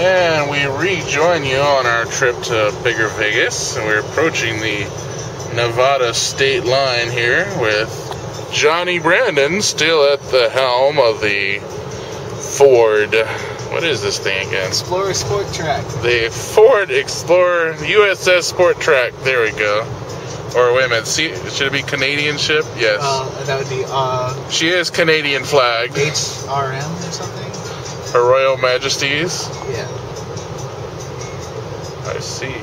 And we rejoin you on our trip to BiggerVegas, and we're approaching the Nevada state line here with Johnny Brandon still at the helm of the Ford. What is this thing again? Explorer Sport Track. The Ford Explorer USS Sport Track. There we go. Or wait a minute. See, should it be Canadian ship? Yes. That would be She is Canadian flagged. HRM or something. Her Royal Majesties. Yeah. I see.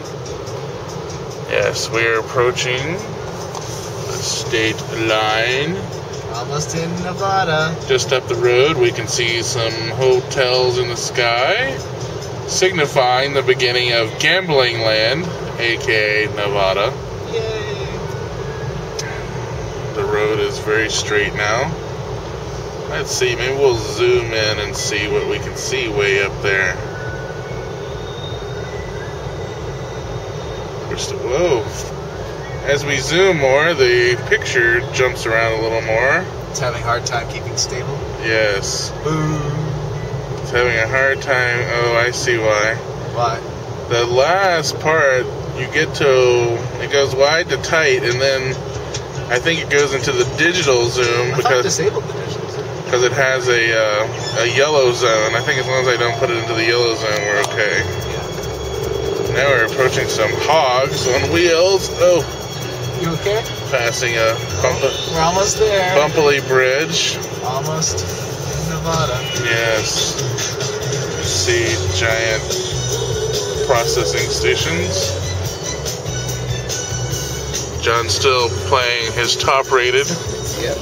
Yes, we're approaching the state line. Almost in Nevada. Just up the road, we can see some hotels in the sky, signifying the beginning of gambling land, aka Nevada. Yay! The road is very straight now. Let's see, maybe we'll zoom in and see what we can see way up there. Whoa. As we zoom more, the picture jumps around a little more. It's having a hard time keeping stable. Yes. Boom. It's having a hard time. Oh, I see why. Why? The last part, you get to, it goes wide to tight, and then I think it goes into the digital zoom I thought disabled the digital zoom. Because it has a yellow zone. I think as long as I don't put it into the yellow zone, we're okay. Yeah. Now we're approaching some hogs on wheels. Oh. You okay? Passing a we're almost there. bumpily bridge. Almost in Nevada. Yes. See giant processing stations. John's still playing his top rated. Yep.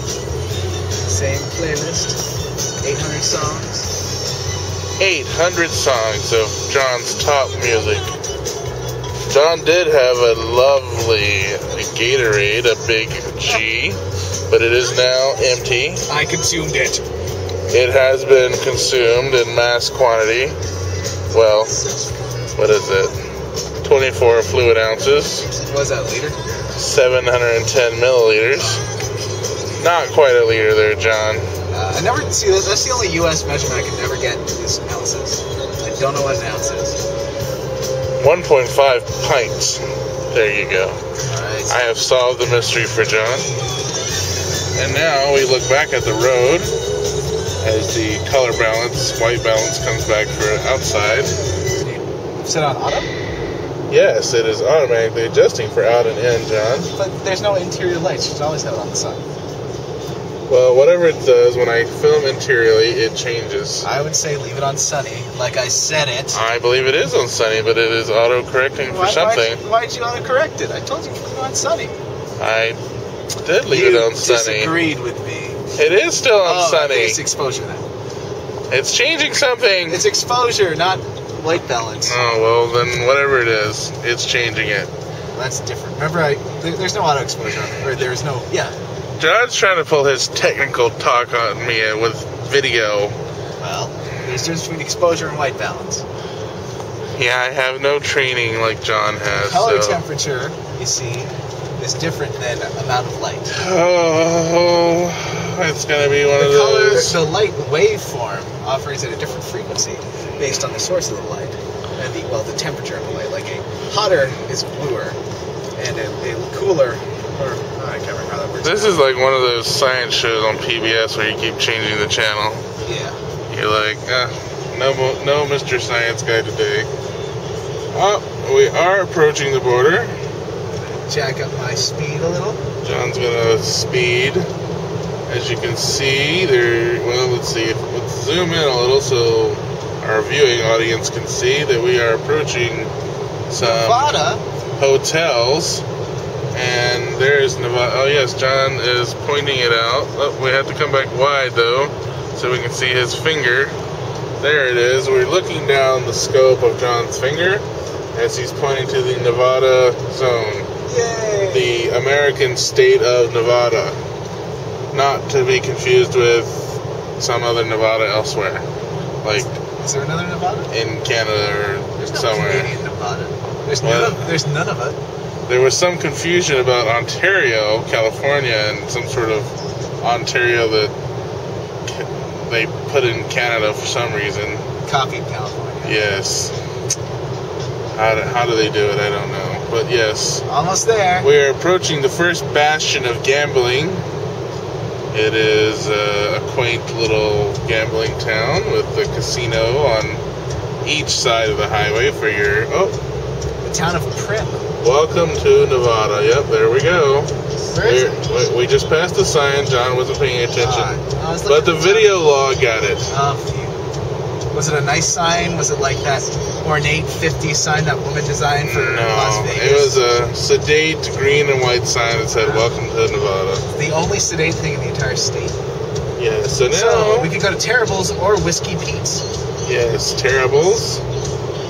Same playlist. 800 songs. 800 songs of John's top music. John did have a lovely Gatorade, a big G, but it is now empty. I consumed it. It has been consumed in mass quantity. Well, what is it? 24 fluid ounces. What is that, a liter? 710 milliliters. Not quite a liter there, John. I never see this. That's the only U.S. measurement I can never get is ounces. I don't know what an ounce is. 1.5 pints. There you go. Alright. I have solved the mystery for John. And now we look back at the road as the color balance, white balance, comes back for outside. Set on auto? Yes, it is automatically adjusting for out and in, John. But there's no interior lights. You should always have it on the side. Well, whatever it does, when I film interiorly, it changes. I would say leave it on sunny, like I said it. I believe it is on sunny, but it is auto-correcting for something. Why'd you auto-correct it? I told you to leave it on sunny. I did leave it on sunny. You disagreed with me. It is still on sunny. It's exposure now. It's changing something. It's exposure, not white balance. Oh, well, then whatever it is, it's changing it. Well, that's different. Remember, there's no auto exposure on it. Or there's no, yeah. John's trying to pull his technical talk on me with video. Well, there's a difference between exposure and white balance. Yeah, I have no training like John has. Color temperature, you see, is different than amount of light. Oh, it's going to be one of those. The light waveform operates at a different frequency based on the source of the light. And the temperature of the light. Like a hotter is bluer, and a cooler, I can't remember how that works. This is like one of those science shows on PBS where you keep changing the channel. Yeah. You're like, no Mr. Science Guy today. Oh, we are approaching the border. Jack up my speed a little. John's gonna speed. As you can see, let's see. Let's zoom in a little so our viewing audience can see that we are approaching some Nevada hotels. And there's Nevada. Oh, yes, John is pointing it out. Oh, we have to come back wide, though, so we can see his finger. There it is. We're looking down the scope of John's finger as he's pointing to the Nevada zone. Yay! The American state of Nevada. Not to be confused with some other Nevada elsewhere. Like, is there another Nevada? In Canada or somewhere. There's no Canadian Nevada. There's none of it. There was some confusion about Ontario, California, and some sort of Ontario that they put in Canada for some reason. Copied California. Yes. How do they do it? I don't know. But yes. Almost there. We're approaching the first bastion of gambling. It is a quaint little gambling town with the casino on each side of the highway for your... Oh. The town of Prim. Welcome to Nevada. Yep, there we go. Where is it? We just passed the sign. John wasn't paying attention. But the for video log got it. Was it a nice sign? Was it like that ornate 50s sign that woman designed for Las Vegas? It was a sedate green and white sign that said, "Welcome to Nevada." The only sedate thing in the entire state. Yeah, so now... So, we could go to Terrible's or Whiskey Pete's. Yes, Terrible's.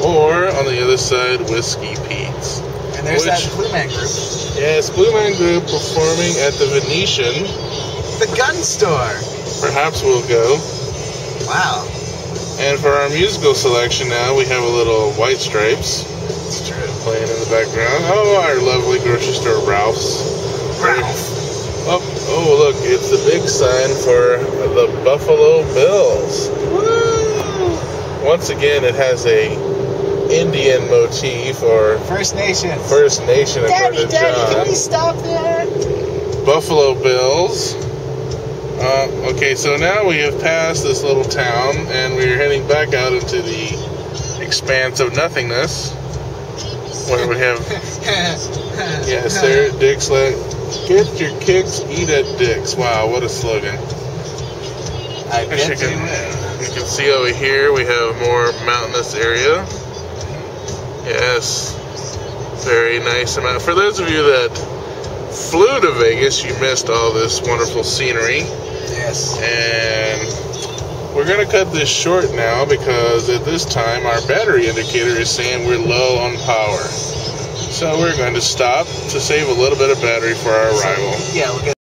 Or, on the other side, Whiskey Pete's. And there's that Blue Man Group. Yes, Blue Man Group performing at the Venetian. The gun store. Perhaps we'll go. Wow. And for our musical selection now, we have a little White Stripes. It's true. Playing in the background. Oh, our lovely grocery store, Ralph's. Oh, look, it's the big sign for the Buffalo Bills. Woo! Once again, it has a Indian motif, or First Nation. Daddy, can we stop there? Buffalo Bills. Okay, so now we have passed this little town, and we're heading back out into the expanse of nothingness, where we have... Yes, there, Dick's like, get your kicks, eat at Dick's. Wow, what a slogan. I bet you can see over here we have more mountainous area. Yes, very nice amount. For those of you that flew to Vegas, you missed all this wonderful scenery. Yes. And we're going to cut this short now because at this time our battery indicator is saying we're low on power. So we're going to stop to save a little bit of battery for our arrival. Yeah, look at